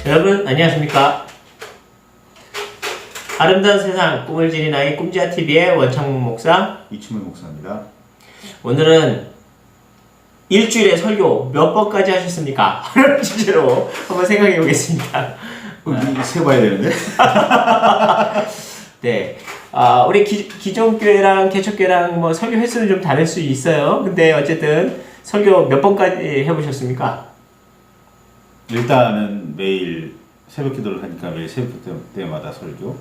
여러분 안녕하십니까? 아름다운 세상 꿈을 지닌 아이 꿈지아TV의 원창문 목사 이충문 목사입니다. 오늘은 일주일에 설교 몇 번까지 하셨습니까? 이런 주제로 한번 생각해 보겠습니다. 세봐야 되는데? 네. 우리 기존 교회랑 개척교회랑 뭐 설교 횟수는 좀 다를 수 있어요. 근데 어쨌든 설교 몇 번까지 해보셨습니까? 일단은 매일 새벽 기도를 하니까 매일 새벽 기도 때마다 설교.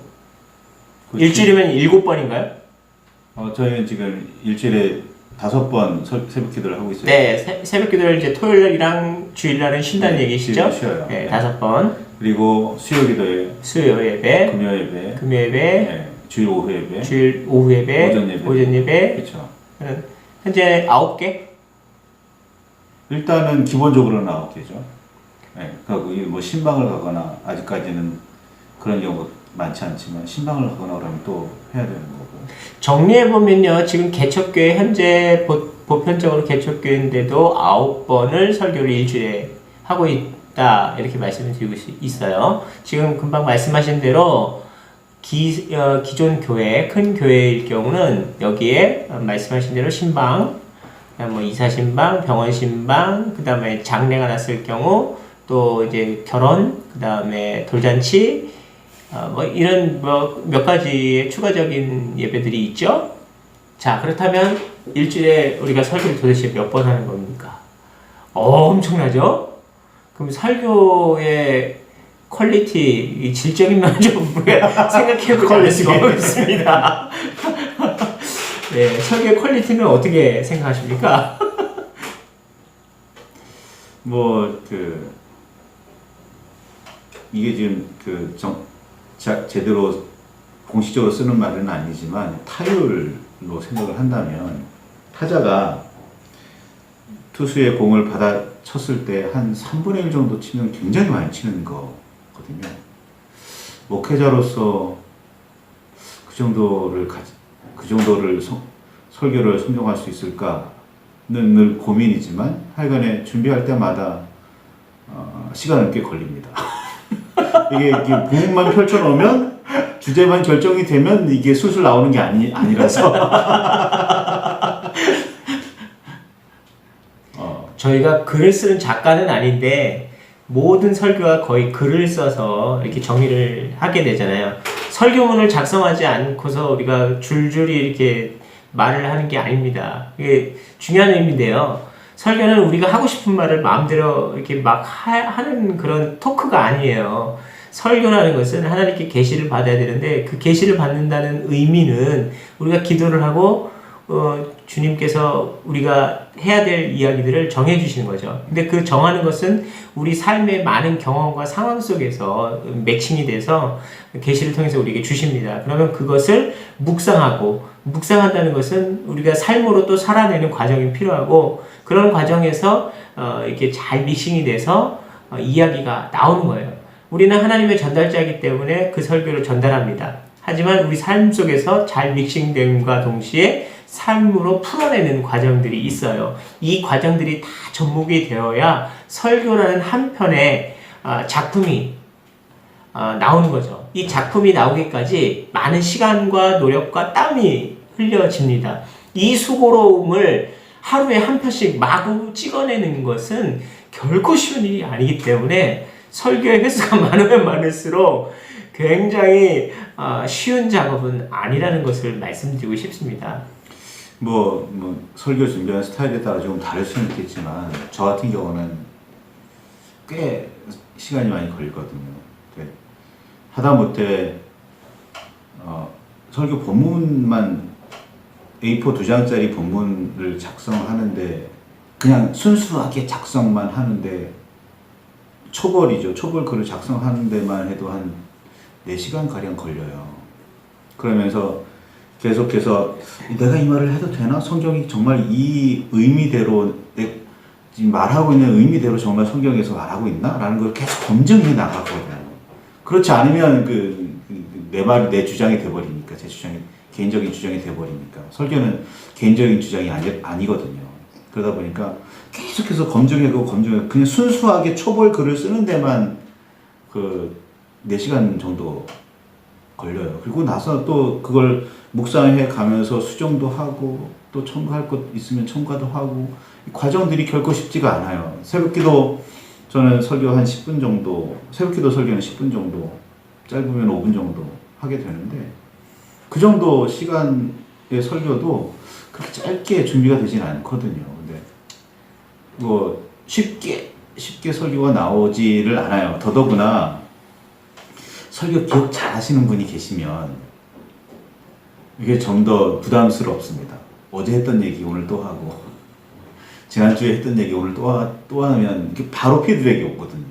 일주일이면 7번인가요? 저희는 지금 일주일에 5번 새벽 기도를 하고 있어요. 네, 새벽 기도를 이제 토요일이랑 주일날은 쉰다는 얘기시죠? 쉬어요. 네, 5번. 그리고 수요 기도에 수요 예배, 금요 예배, 네, 주일 오후 예배, 주일 오후 예배, 오전 예배. 그렇죠. 현재 9개? 일단은 기본적으로는 9개죠. 네, 그리고 뭐 신방을 가거나 아직까지는 그런 경우가 많지 않지만 신방을 가거나 그러면 또 해야 되는 거고. 정리해보면요, 지금 개척교회 현재 보편적으로 개척교회인데도 9번을 설교를 일주일에 하고 있다 이렇게 말씀을 드리고 있어요. 지금 금방 말씀하신 대로 기존 교회, 큰 교회일 경우는 여기에 말씀하신 대로 신방, 뭐 이사신방, 병원신방, 그 다음에 장례가 났을 경우 또 이제 결혼, 그 다음에 돌잔치, 뭐 이런 몇 가지의 추가적인 예배들이 있죠. 자, 그렇다면 일주일에 우리가 설교를 도대체 몇 번 하는 겁니까? 엄청나죠? 그럼 설교의 퀄리티, 질적인 면을 좀 생각해보지 않을 수가 없습니다. 네, 설교의 퀄리티는 어떻게 생각하십니까? 이게 지금 제대로 공식적으로 쓰는 말은 아니지만 타율로 생각을 한다면 타자가 투수의 공을 받아 쳤을 때 한 3분의 1 정도 치면 굉장히 많이 치는 거거든요. 목회자로서 그 정도를 설교를 성경할 수 있을까는 늘 고민이지만 하여간에 준비할 때마다 시간은 꽤 걸립니다. 이게 부분만 펼쳐놓으면 주제만 결정이 되면 이게 술술 나오는 게 아니라서 저희가 글을 쓰는 작가는 아닌데 모든 설교가 거의 글을 써서 이렇게 정리를 하게 되잖아요. 설교문을 작성하지 않고서 우리가 줄줄이 이렇게 말을 하는 게 아닙니다. 이게 중요한 의미인데요. 설교는 우리가 하고 싶은 말을 마음대로 이렇게 막 하는 그런 토크가 아니에요. 설교라는 것은 하나님께 계시를 받아야 되는데 그 계시를 받는다는 의미는 우리가 기도를 하고 주님께서 우리가 해야 될 이야기들을 정해 주시는 거죠. 근데 그 정하는 것은 우리 삶의 많은 경험과 상황 속에서 매칭이 돼서 계시를 통해서 우리에게 주십니다. 그러면 그것을 묵상한다는 것은 우리가 삶으로 또 살아내는 과정이 필요하고 그런 과정에서 이렇게 잘 믹싱이 돼서 이야기가 나오는 거예요. 우리는 하나님의 전달자이기 때문에 그 설교를 전달합니다. 하지만 우리 삶 속에서 잘 믹싱됨과 동시에 삶으로 풀어내는 과정들이 있어요. 이 과정들이 다 접목이 되어야 설교라는 한 편의 작품이 나오는 거죠. 이 작품이 나오기까지 많은 시간과 노력과 땀이 흘려집니다. 이 수고로움을 하루에 한 편씩 마구 찍어내는 것은 결코 쉬운 일이 아니기 때문에 설교의 횟수가 많으면 많을수록 굉장히 쉬운 작업은 아니라는 것을 말씀드리고 싶습니다. 설교 준비하는 스타일에 따라 조금 다를 수는 있겠지만 저 같은 경우는 꽤 시간이 많이 걸리거든요. 하다못해 설교 본문만 A4 2장짜리 본문을 작성하는데 그냥 순수하게 작성만 하는데 초벌이죠. 초벌 글을 작성하는 데만 해도 한 4시간 가량 걸려요. 그러면서 계속해서 내가 이 말을 해도 되나? 성경이 정말 이 의미대로 지금 말하고 있는 의미대로 정말 성경에서 말하고 있나? 라는 걸 계속 검증해 나가거든요. 그렇지 않으면 내 말이 내 주장이 돼버리니까 제 주장이 개인적인 주장이 돼버리니까 설교는 개인적인 주장이 아니거든요. 그러다 보니까 계속해서 검증하고 그냥 순수하게 초벌 글을 쓰는 데만 그 4시간 정도 걸려요. 그리고 나서 또 그걸 묵상해 가면서 수정도 하고 또 첨가할 것 있으면 첨가도 하고 이 과정들이 결코 쉽지가 않아요. 새벽기도 저는 설교 한 10분 정도, 새벽기도 설교는 10분 정도, 짧으면 5분 정도 하게 되는데 그 정도 시간의 설교도 그렇게 짧게 준비가 되진 않거든요. 근데 뭐 쉽게 설교가 나오지를 않아요. 더더구나 설교 기억 잘 하시는 분이 계시면 이게 좀 더 부담스럽습니다. 어제 했던 얘기 오늘 또 하고 지난주에 했던 얘기 오늘 또 하면 이게 바로 피드백이 오거든요.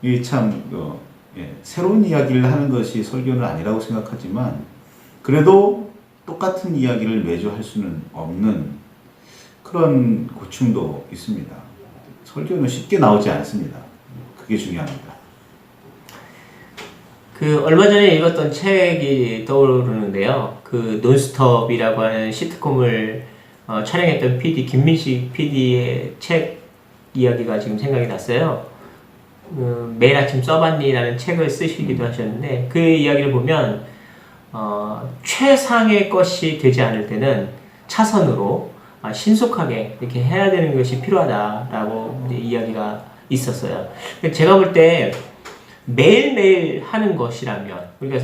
이게 참 새로운 이야기를 하는 것이 설교는 아니라고 생각하지만 그래도 똑같은 이야기를 매주 할 수는 없는 그런 고충도 있습니다. 설교는 쉽게 나오지 않습니다. 그게 중요합니다. 그 얼마 전에 읽었던 책이 떠오르는데요. 그 논스톱이라고 하는 시트콤을 촬영했던 PD 김민식 PD의 책 이야기가 지금 생각이 났어요. 매일 아침 써봤니라는 책을 쓰시기도 하셨는데 그 이야기를 보면 최상의 것이 되지 않을 때는 차선으로 신속하게 이렇게 해야 되는 것이 필요하다라고 이제 이야기가 있었어요. 제가 볼 때 매일매일 하는 것이라면 우리가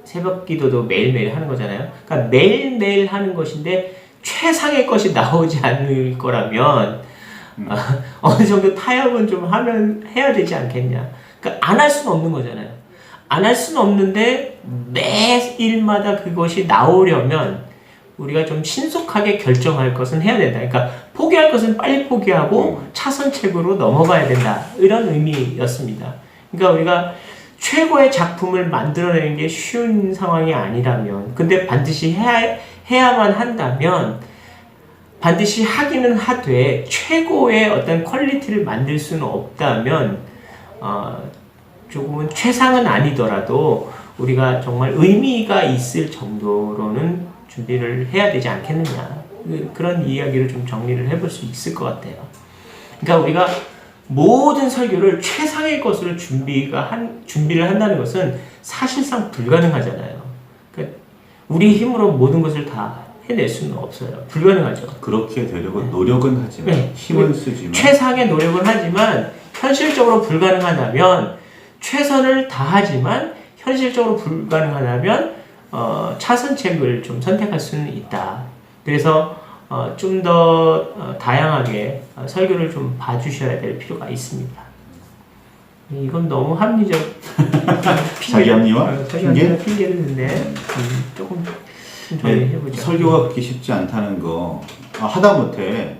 새벽 기도도 매일매일 하는 거잖아요. 그러니까 매일매일 하는 것인데 최상의 것이 나오지 않을 거라면 어느 정도 타협은 좀 해야 되지 않겠냐. 그러니까 안 할 수는 없는 거잖아요. 안 할 수는 없는데 매일마다 그것이 나오려면 우리가 좀 신속하게 결정할 것은 해야 된다. 그러니까 포기할 것은 빨리 포기하고 차선책으로 넘어가야 된다. 이런 의미였습니다. 그러니까 우리가 최고의 작품을 만들어내는 게 쉬운 상황이 아니라면, 근데 반드시 해야만 한다면, 반드시 하기는 하되 최고의 어떤 퀄리티를 만들 수는 없다면 조금은 최상은 아니더라도 우리가 정말 의미가 있을 정도로는 준비를 해야 되지 않겠느냐, 그런 이야기를 좀 정리를 해볼 수 있을 것 같아요. 그러니까 우리가 모든 설교를 최상의 것으로 준비를 한다는 것은 사실상 불가능하잖아요. 그러니까 우리 힘으로 모든 것을 다 해낼 수는 없어요. 불가능하죠. 그렇게 되려고 노력은 하지만 힘은 쓰지만 최상의 노력은 하지만 현실적으로 불가능하다면 최선을 다하지만 현실적으로 불가능하다면 차선책을 좀 선택할 수는 있다. 그래서 좀 더 다양하게 설교를 좀 봐주셔야 될 필요가 있습니다. 이건 너무 합리적 자기 합리화? 핑계를 듣네. 조금 해보죠. 설교가 그렇게 쉽지 않다는 거 하다못해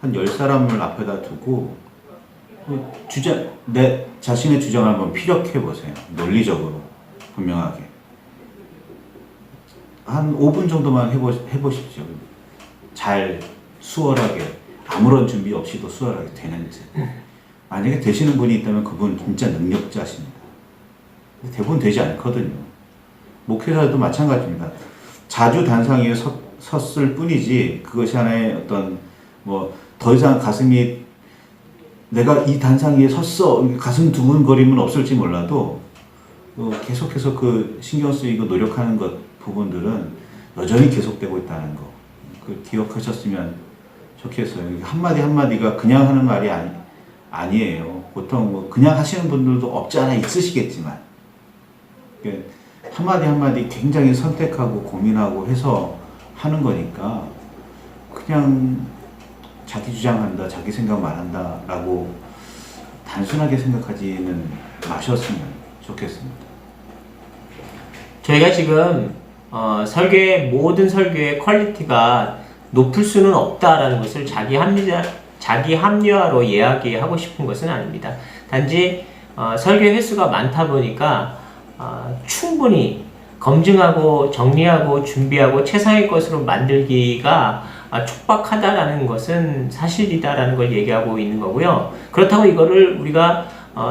한 10사람을 앞에다 두고 내 자신의 주장을 한번 피력해 보세요. 논리적으로 분명하게 한 5분 정도만 해보십시오. 잘 수월하게 아무런 준비 없이도 수월하게 되는지. 만약에 되시는 분이 있다면 그분 진짜 능력자십니다. 대부분 되지 않거든요. 목회자도 마찬가지입니다. 자주 단상 위에 섰을 뿐이지 그것이 하나의 어떤 더 이상 가슴이 내가 이 단상 위에 섰어 가슴 두근거림은 없을지 몰라도 계속해서 그 신경 쓰이고 노력하는 부분들은 여전히 계속되고 있다는 거 기억하셨으면 좋겠어요. 한마디 한마디가 그냥 하는 말이 아니에요. 보통 그냥 하시는 분들도 없지 않아 있으시겠지만 한마디 한마디 굉장히 선택하고 고민하고 해서 하는 거니까 그냥 자기 주장한다, 자기 생각만 한다 라고 단순하게 생각하지는 마셨으면 좋겠습니다. 저희가 지금 모든 설교의 퀄리티가 높을 수는 없다라는 것을 자기 합리화로 이야기하고 싶은 것은 아닙니다. 단지 설교 횟수가 많다 보니까 충분히 검증하고 정리하고 준비하고 최상의 것으로 만들기가 촉박하다라는 것은 사실이다라는 걸 얘기하고 있는 거고요. 그렇다고 이거를 우리가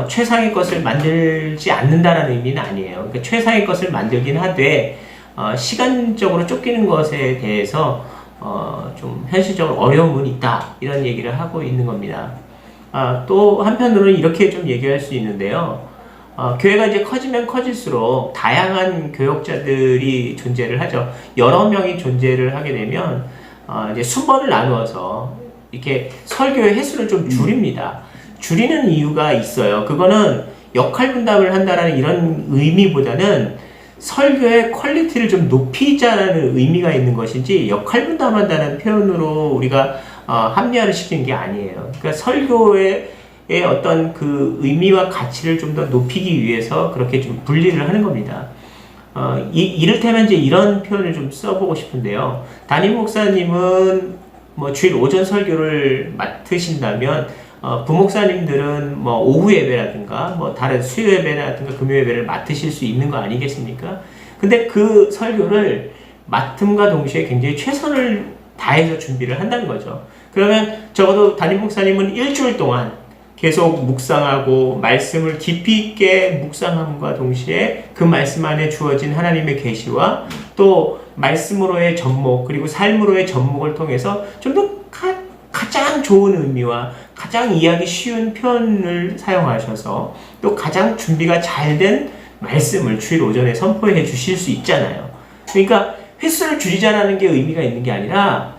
최상의 것을 만들지 않는다라는 의미는 아니에요. 그러니까 최상의 것을 만들긴 하되 시간적으로 쫓기는 것에 대해서 좀 현실적으로 어려움은 있다 이런 얘기를 하고 있는 겁니다. 또 한편으로는 이렇게 좀 얘기할 수 있는데요. 교회가 이제 커지면 커질수록 다양한 교역자들이 존재를 하죠. 여러 명이 존재를 하게 되면 이제 순번을 나누어서 이렇게 설교의 횟수를 좀 줄입니다. 줄이는 이유가 있어요. 그거는 역할 분담을 한다라는 이런 의미보다는 설교의 퀄리티를 좀 높이자라는 의미가 있는 것인지 역할 분담한다는 표현으로 우리가 합리화를 시키는 게 아니에요. 그러니까 설교의 어떤 그 의미와 가치를 좀 더 높이기 위해서 그렇게 좀 분리를 하는 겁니다. 이를테면 이제 이런 표현을 좀 써보고 싶은데요. 담임 목사님은 뭐 주일 오전 설교를 맡으신다면 부목사님들은 뭐 오후 예배라든가 뭐 다른 수요 예배라든가 금요 예배를 맡으실 수 있는 거 아니겠습니까? 근데 그 설교를 맡음과 동시에 굉장히 최선을 다해서 준비를 한다는 거죠. 그러면 적어도 담임 목사님은 일주일 동안 계속 묵상하고 말씀을 깊이 있게 묵상함과 동시에 그 말씀 안에 주어진 하나님의 계시와 또 말씀으로의 접목 그리고 삶으로의 접목을 통해서 좀 더 가장 좋은 의미와 가장 이해하기 쉬운 표현을 사용하셔서 또 가장 준비가 잘 된 말씀을 주일 오전에 선포해 주실 수 있잖아요. 그러니까 횟수를 줄이자라는 게 의미가 있는 게 아니라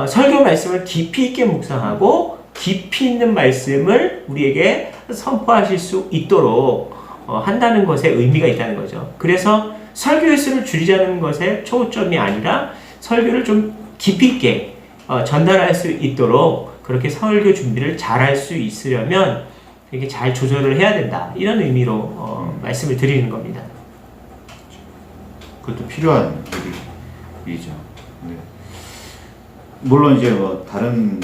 설교 말씀을 깊이 있게 묵상하고 깊이 있는 말씀을 우리에게 선포하실 수 있도록 한다는 것에 의미가 있다는 거죠. 그래서 설교 횟수를 줄이자는 것에 초점이 아니라 설교를 좀 깊이 있게 전달할 수 있도록 그렇게 설교 준비를 잘 할 수 있으려면 이렇게 잘 조절을 해야 된다. 이런 의미로 말씀을 드리는 겁니다. 그것도 필요한 일이죠. 네. 물론 이제 뭐 다른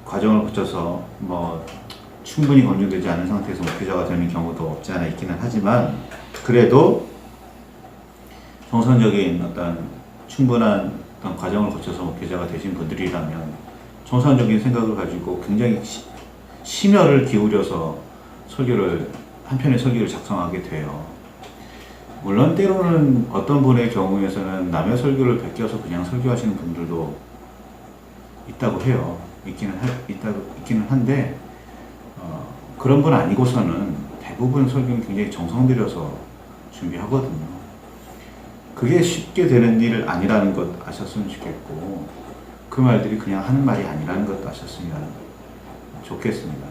과정을 거쳐서 뭐 충분히 검증되지 않은 상태에서 목회자가 되는 경우도 없지 않아 있기는 하지만 그래도 정상적인 어떤 충분한 어떤 과정을 거쳐서 목회자가 되신 분들이라면 정상적인 생각을 가지고 굉장히 심혈을 기울여서 한 편의 설교를 작성하게 돼요. 물론 때로는 어떤 분의 경우에서는 남의 설교를 베껴서 그냥 설교하시는 분들도 있다고 해요. 있기는 한데 그런 분 아니고서는 대부분 설교는 굉장히 정성 들여서 준비하거든요. 그게 쉽게 되는 일 아니라는 것 아셨으면 좋겠고 그 말들이 그냥 하는 말이 아니라는 것도 아셨으면 좋겠습니다.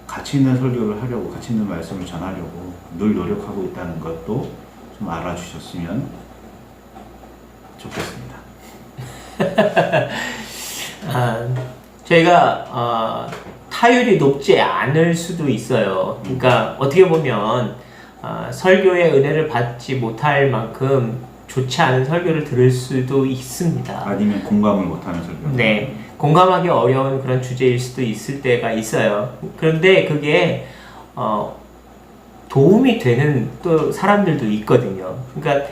가치 있는 설교를 하려고 가치 있는 말씀을 전하려고 늘 노력하고 있다는 것도 좀 알아주셨으면 좋겠습니다. 저희가 타율이 높지 않을 수도 있어요. 그러니까 어떻게 보면 설교의 은혜를 받지 못할 만큼 좋지 않은 설교를 들을 수도 있습니다. 아니면 공감을 못하는 설교. 네, 공감하기 어려운 그런 주제일 수도 있을 때가 있어요. 그런데 그게 도움이 되는 또 사람들도 있거든요. 그러니까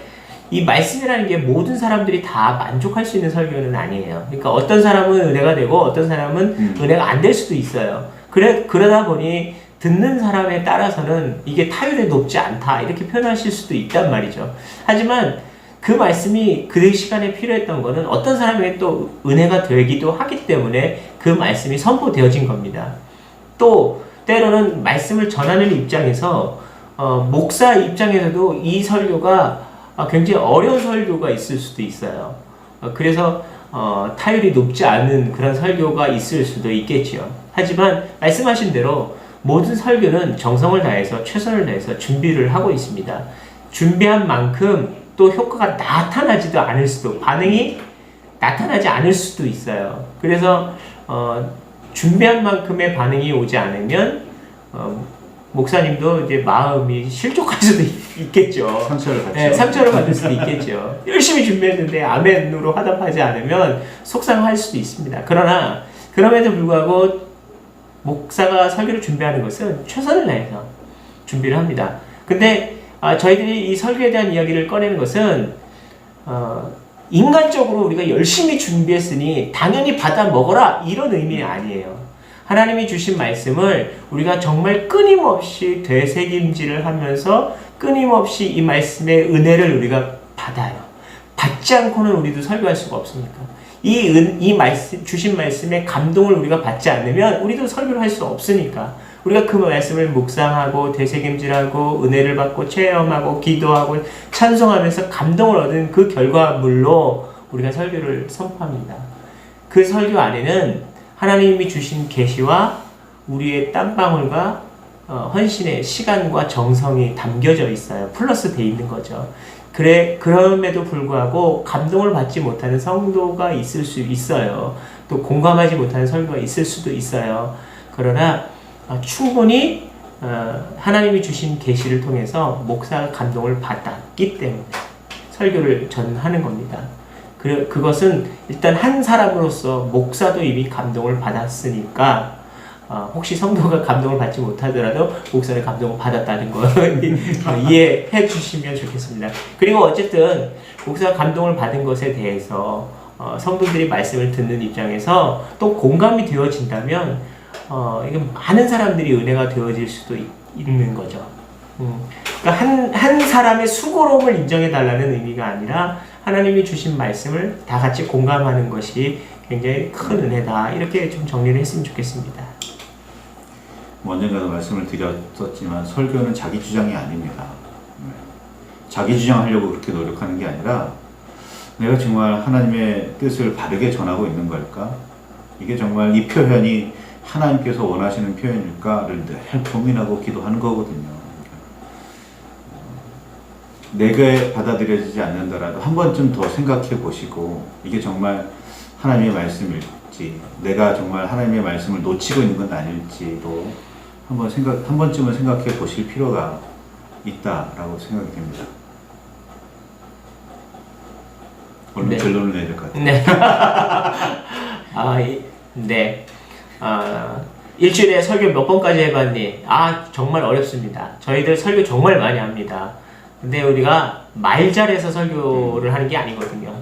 이 말씀이라는 게 모든 사람들이 다 만족할 수 있는 설교는 아니에요. 그러니까 어떤 사람은 은혜가 되고 어떤 사람은 은혜가 안 될 수도 있어요. 그러다 보니 듣는 사람에 따라서는 이게 타율이 높지 않다 이렇게 표현하실 수도 있단 말이죠. 하지만 그 말씀이 그 시간에 필요했던 거는 어떤 사람에게 또 은혜가 되기도 하기 때문에 그 말씀이 선포되어진 겁니다. 또 때로는 말씀을 전하는 입장에서 목사 입장에서도 이 설교가 굉장히 어려운 설교가 있을 수도 있어요. 그래서 타율이 높지 않은 그런 설교가 있을 수도 있겠지요. 하지만 말씀하신 대로 모든 설교는 정성을 다해서 최선을 다해서 준비를 하고 있습니다. 준비한 만큼 또 효과가 나타나지도 않을 수도, 반응이 나타나지 않을 수도 있어요. 그래서 준비한 만큼의 반응이 오지 않으면 목사님도 이제 마음이 실족할 수도 있겠죠. 상처를 받죠. 네, 상처를 받을 수도 있겠죠. 열심히 준비했는데 아멘으로 화답하지 않으면 속상할 수도 있습니다. 그러나 그럼에도 불구하고 목사가 설교를 준비하는 것은 최선을 다해서 준비를 합니다. 근데 저희들이 이 설교에 대한 이야기를 꺼내는 것은 인간적으로 우리가 열심히 준비했으니 당연히 받아 먹어라 이런 의미 아니에요. 하나님이 주신 말씀을 우리가 정말 끊임없이 되새김질을 하면서 끊임없이 이 말씀의 은혜를 우리가 받아요. 받지 않고는 우리도 설교할 수가 없습니까? 이 말씀, 주신 말씀의 감동을 우리가 받지 않으면 우리도 설교를 할 수 없으니까 우리가 그 말씀을 묵상하고 되새김질하고 은혜를 받고 체험하고 기도하고 찬송하면서 감동을 얻은 그 결과물로 우리가 설교를 선포합니다. 그 설교 안에는 하나님이 주신 계시와 우리의 땀방울과 헌신의 시간과 정성이 담겨져 있어요. 플러스 돼 있는 거죠. 그럼에도 불구하고 감동을 받지 못하는 성도가 있을 수 있어요. 또 공감하지 못하는 설교가 있을 수도 있어요. 그러나 충분히 하나님이 주신 계시를 통해서 목사가 감동을 받았기 때문에 설교를 전하는 겁니다. 그것은 일단 한 사람으로서 목사도 이미 감동을 받았으니까 혹시 성도가 감동을 받지 못하더라도 목사는 감동을 받았다는 거 이해해 주시면 좋겠습니다. 그리고 어쨌든 목사가 감동을 받은 것에 대해서 성도들이 말씀을 듣는 입장에서 또 공감이 되어진다면 이게 많은 사람들이 은혜가 되어질 수도 있는 거죠. 그러니까 한 사람의 수고로움을 인정해 달라는 의미가 아니라 하나님이 주신 말씀을 다 같이 공감하는 것이 굉장히 큰 은혜다. 이렇게 좀 정리를 했으면 좋겠습니다. 언젠가도 말씀을 드렸었지만 설교는 자기 주장이 아닙니다. 자기 주장하려고 그렇게 노력하는 게 아니라 내가 정말 하나님의 뜻을 바르게 전하고 있는 걸까? 이게 정말 이 표현이 하나님께서 원하시는 표현일까를 늘 고민하고 기도하는 거거든요. 내게 받아들여지지 않는다라도 한 번쯤 더 생각해 보시고 이게 정말 하나님의 말씀일지 내가 정말 하나님의 말씀을 놓치고 있는 건 아닐지도 한 번쯤은 생각해 보실 필요가 있다라고 생각이 됩니다. 오늘 네. 결론을 내야 될 것 같아요. 네. 네. 일주일에 설교 몇 번까지 해봤니? 정말 어렵습니다. 저희들 설교 정말 많이 합니다. 근데 우리가 말 잘해서 설교를 하는 게 아니거든요.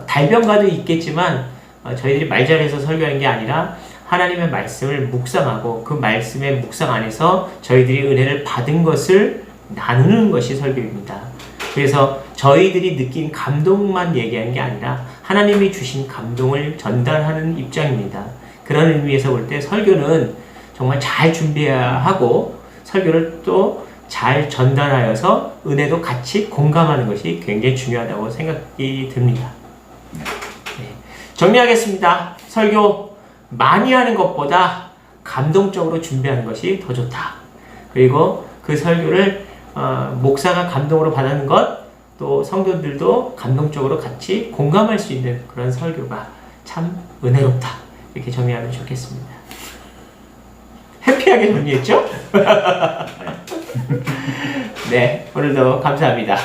달변가도 있겠지만 저희들이 말 잘해서 설교하는 게 아니라 하나님의 말씀을 묵상하고 그 말씀의 묵상 안에서 저희들이 은혜를 받은 것을 나누는 것이 설교입니다. 그래서 저희들이 느낀 감동만 얘기하는 게 아니라 하나님이 주신 감동을 전달하는 입장입니다. 그런 의미에서 볼 때 설교는 정말 잘 준비해야 하고 설교를 또 잘 전달하여서 은혜도 같이 공감하는 것이 굉장히 중요하다고 생각이 듭니다. 네. 정리하겠습니다. 설교 많이 하는 것보다 감동적으로 준비하는 것이 더 좋다. 그리고 그 설교를 목사가 감동으로 받는 것, 또 성도들도 감동적으로 같이 공감할 수 있는 그런 설교가 참 은혜롭다. 이렇게 정리하면 좋겠습니다. 해피하게 정리했죠? 네, 오늘도 감사합니다.